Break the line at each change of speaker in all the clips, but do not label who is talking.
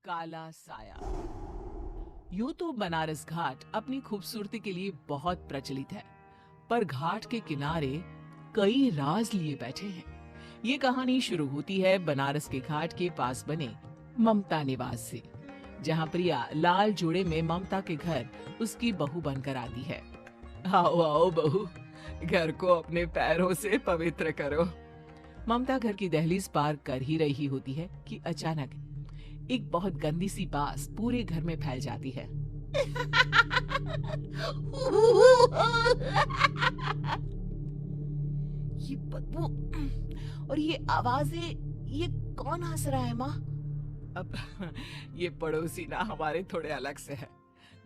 काला साया। यूं तो बनारस घाट अपनी खूबसूरती के लिए बहुत प्रचलित है, पर घाट के किनारे कई राज लिए बैठे हैं। ये कहानी शुरू होती है बनारस के घाट के पास बने ममता निवास से, जहां प्रिया लाल जोड़े में ममता के घर उसकी बहू बनकर आती है। आओ आओ बहू, घर को अपने पैरों से पवित्र करो। ममता घर की दहलीज पार कर ही रही होती है कि अचानक एक बहुत गंदी सी बास पूरे घर में फैल जाती है। ये बदबू और ये आवाजें, ये कौन हंस रहा है माँ? अब ये पड़ोसी ना हमारे थोड़े अलग से है।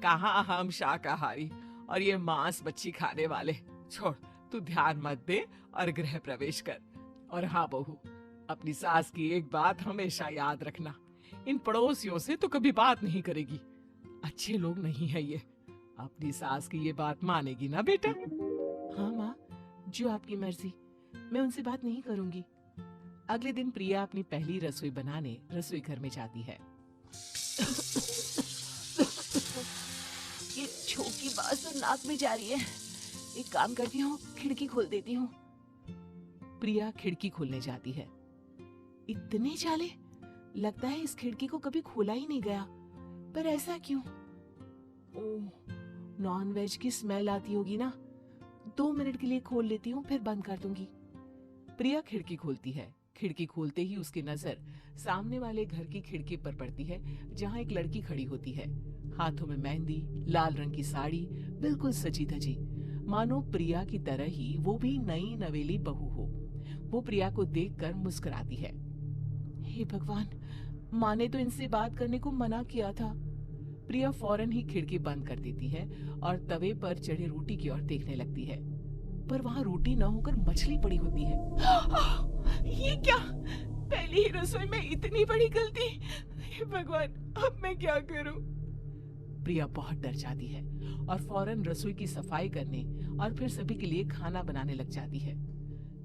कहाँ हम शाकाहारी और ये मांस मच्छी खाने वाले। छोड़, तू ध्यान मत दे और गृह प्रवेश कर। और हाँ बहू, अपनी सास की एक बात हमेशा याद रखना, इन पड़ोसियों से तो कभी बात नहीं करेगी। अच्छे लोग नहीं है ये। अपनी सास की ये बात मानेगी ना बेटा? हाँ माँ, जो आपकी मर्जी, मैं उनसे बात नहीं करूंगी। अगले दिन प्रिया अपनी पहली रसोई बनाने रसोई घर में जाती है। ये छोटी बात तो नाक में जा रही है। एक काम करती हूँ, खिड़की खोल देती हूँ। प्रिया खिड़की खोलने जाती है। इतने चाले, लगता है इस खिड़की को कभी खोला ही नहीं गया। पर ऐसा क्यों? ओह, नॉन वेज की स्मेल आती होगी ना। 2 मिनट के लिए खोल लेती हूँ, फिर बंद कर दूंगी। प्रिया खिड़की खोलती है। खिड़की खोलते ही उसकी नजर सामने वाले घर की खिड़की पर पड़ती है, जहाँ एक लड़की खड़ी होती है। हाथों में मेहंदी, लाल रंग की साड़ी, बिल्कुल सजी धजी, मानो प्रिया की तरह ही वो भी नई नवेली बहू हो। वो प्रिया को देखकर मुस्कुराती है। हे भगवान, माँ ने तो इनसे बात करने को मना किया था। प्रिया फौरन ही खिड़की बंद कर देती है और तवे पर चढ़ी रोटी की ओर देखने लगती है, पर वहाँ रोटी न होकर मछली पड़ी होती है। ये क्या? पहली ही रसोई में इतनी बड़ी गलती! हे भगवान, अब मैं क्या करूं? प्रिया बहुत डर जाती है और फौरन रसोई की सफाई करने और फिर सभी के लिए खाना बनाने लग जाती है।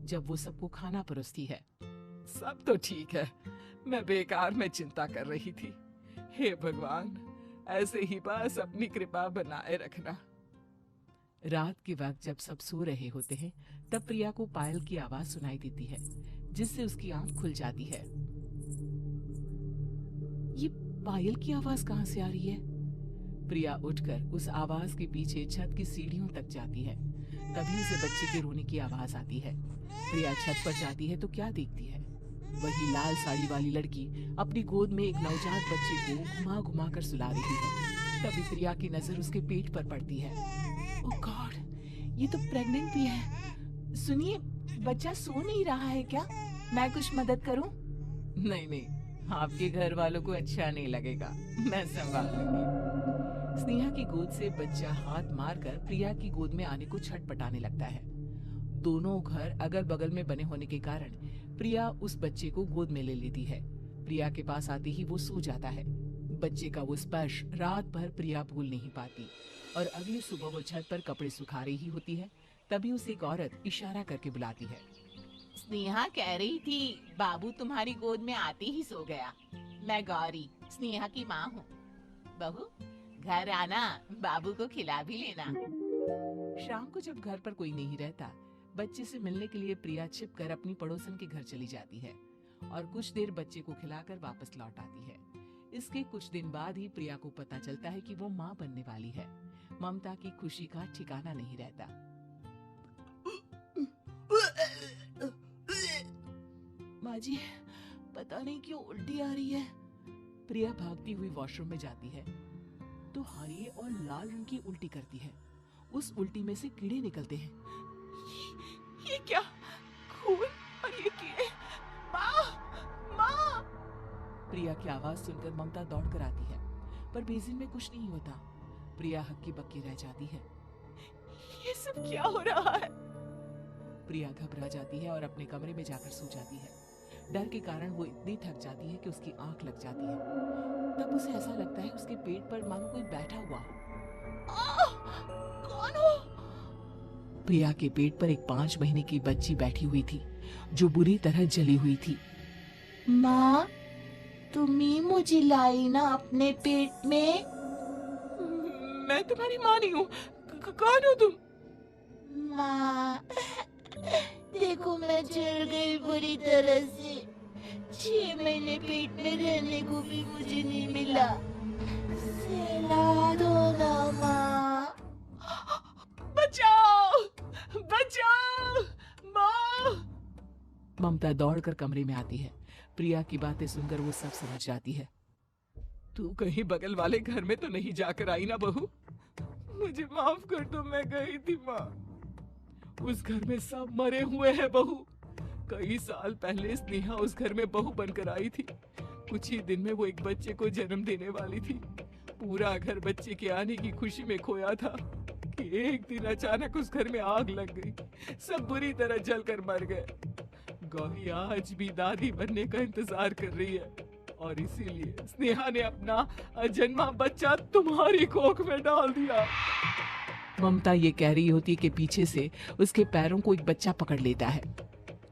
जब वो सबको खाना परोसती है, सब तो ठीक है, मैं बेकार में चिंता कर रही थी। हे भगवान, ऐसे ही बस अपनी कृपा बनाए रखना। रात के वक्त जब सब सो रहे होते हैं, तब प्रिया को पायल की आवाज सुनाई देती है, जिससे उसकी आंख खुल जाती है। ये पायल की आवाज कहाँ से आ रही है? प्रिया उठकर उस आवाज के पीछे छत की सीढ़ियों तक जाती है। तभी उसे बच्चे के रोने की आवाज आती है। प्रिया छत पर जाती है तो क्या देखती है? वही लाल साड़ी वाली लड़की अपनी गोद में एक नवजात बच्चे को घुमा घुमा कर सुला रही है। तभी प्रिया की नजर उसके पेट पर पड़ती है। ओह गॉड, ये तो प्रेग्नेंट भी है। सुनिए, बच्चा सो नहीं रहा है क्या? मैं कुछ मदद करूं? नहीं नहीं, आपके घर वालों को अच्छा नहीं लगेगा, मैं संभाल लूंगी। स्नेहा की गोद से बच्चा हाथ मारकर प्रिया की गोद में आने को छटपटाने लगता है। दोनों घर अगल बगल में बने होने के कारण प्रिया उस बच्चे को गोद में ले लेती है। प्रिया के पास आते ही वो सो जाता है। बच्चे का वो स्पर्श रात भर प्रिया भूल नहीं पाती और अगली सुबह वो छत पर कपड़े सुखा रही होती है। तभी उसे एक औरत इशारा करके बुलाती है। स्नेहा कह रही थी बाबू तुम्हारी गोद में आते ही सो गया। मैं गौरी, स्नेहा की माँ हूँ। बहू, घर आना, बाबू को खिला भी लेना। शाम को जब घर पर कोई नहीं रहता, बच्चे से मिलने के लिए प्रिया छिपकर अपनी पड़ोसन के घर चली जाती है और कुछ देर बच्चे को खिलाकर वापस लौट आती है। इसके कुछ दिन बाद ही प्रिया को पता चलता है कि वो माँ बनने वाली है। ममता की खुशी का ठिकाना नहीं रहता। माँ जी, पता नहीं क्यों उल्टी आ रही है। प्रिया भागती हुई वॉशरूम में जाती है तो हरी और लाल रंग की उल्टी करती है। उस उल्टी में से कीड़े निकलते हैं। ये क्या? खून और ये कीड़े! माँ! माँ! प्रिया की आवाज सुनकर ममता दौड़ कर आती है, पर बेसिन में कुछ नहीं होता। प्रिया हक्की बक्की रह जाती है। ये सब क्या हो रहा है? प्रिया घबरा जाती है और अपने कमरे में जाकर सो जाती है। डर के कारण वो इतनी थक जाती है कि उसकी आंख लग जाती है। तब उसे ऐसा लगता है उसके पेट पर मानो कोई बैठा हुआ हो। कौन हो? प्रिया के पेट पर एक 5 महीने की बच्ची बैठी हुई थी, जो बुरी तरह जली हुई थी। माँ,
तुम ही मुझे लाई ना अपने पेट में।
मैं तुम्हारी माँ नहीं हूँ। कौन हो तुम?
माँ, देखो मैं जल गई बुरी तरह से। 6 महीने पेट में रहने को भी मुझे नहीं मिला। सहला दो ना माँ।
बचाओ, बचाओ, माँ। ममता दौड़कर कमरे में आती है। प्रिया की बातें सुनकर वो सब समझ जाती है। तू कहीं बगल वाले घर में तो नहीं जाकर आई ना बहू? मुझे माफ कर दो, मैं गई थी माँ। उस घर में सब मरे हुए हैं बहू। कई साल पहले स्नेहा उस घर में बहू बनकर आई थी। कुछ ही दिन में वो एक बच्चे को जन्म देने वाली थी। पूरा घर बच्चे के आने की खुशी में खोया था कि एक दिन अचानक उस घर में आग लग गई। सब बुरी तरह जलकर मर गए। गौरी आज भी दादी बनने का इंतजार कर रही है और इसीलिए स्नेहा ने अपना अजन्मा बच्चा तुम्हारी कोख में डाल दिया। ममता ये कह रही होती कि पीछे से उसके पैरों को एक बच्चा पकड़ लेता है।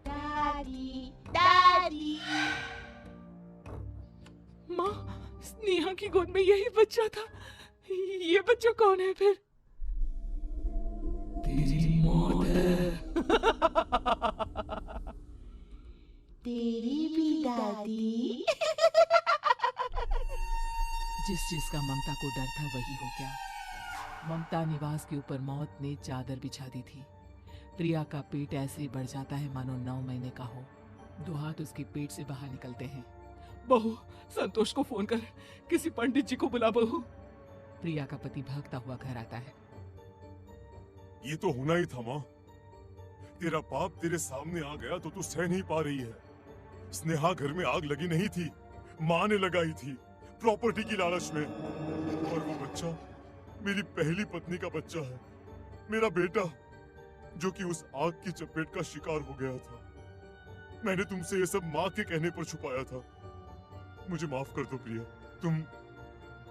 दादी, दादी।
माँ, स्नेहा की गोद में यही बच्चा था। ये बच्चा कौन है फिर? तेरी मौत है।
तेरी भी दादी।
जिस जिसका ममता को डर था वही हो गया। ममता निवास के ऊपर मौत ने चादर बिछा दी थी। प्रिया का पेट ऐसे ही बढ़ जाता है मानो 9 महीने का हो। 2 हाथ उसके पेट से बाहर निकलते हैं। बहू, संतोष को फोन कर, किसी पंडित जी को बुला बहू। प्रिया का पति भागता हुआ घर आता है।
ये तो होना ही था माँ। तेरा बाप तेरे सामने आ गया तो तू सह नहीं पा रही है। स्नेहा घर में आग लगी नहीं थी, माँ ने लगाई थी, प्रॉपर्टी की लालच में। और वो बच्चा मेरी पहली पत्नी का बच्चा है, मेरा बेटा, जो कि उस आग की चपेट का शिकार हो गया था। मैंने तुमसे ये सब माँ के कहने पर छुपाया था। मुझे माफ कर दो प्रिया।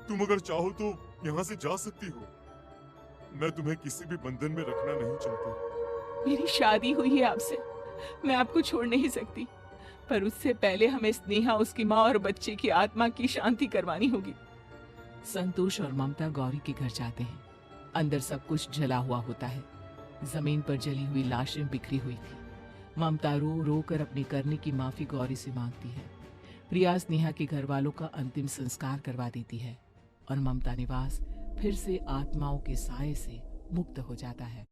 तुम अगर चाहो तो यहाँ से जा सकती हो। मैं तुम्हें किसी भी बंधन में रखना नहीं चाहता।
मेरी शादी हुई है आपसे, मैं आपको छोड़ नहीं सकती, पर उससे पहले हमें स्नेहा, उसकी माँ और बच्चे की आत्मा की शांति करवानी होगी। संतोष और ममता गौरी के घर जाते हैं। अंदर सब कुछ जला हुआ होता है। जमीन पर जली हुई लाशें बिखरी हुई थी। ममता रो रो कर अपनी करने की माफी गौरी से मांगती है। प्रिया स्नेहा के घर वालों का अंतिम संस्कार करवा देती है और ममता निवास फिर से आत्माओं के साए से मुक्त हो जाता है।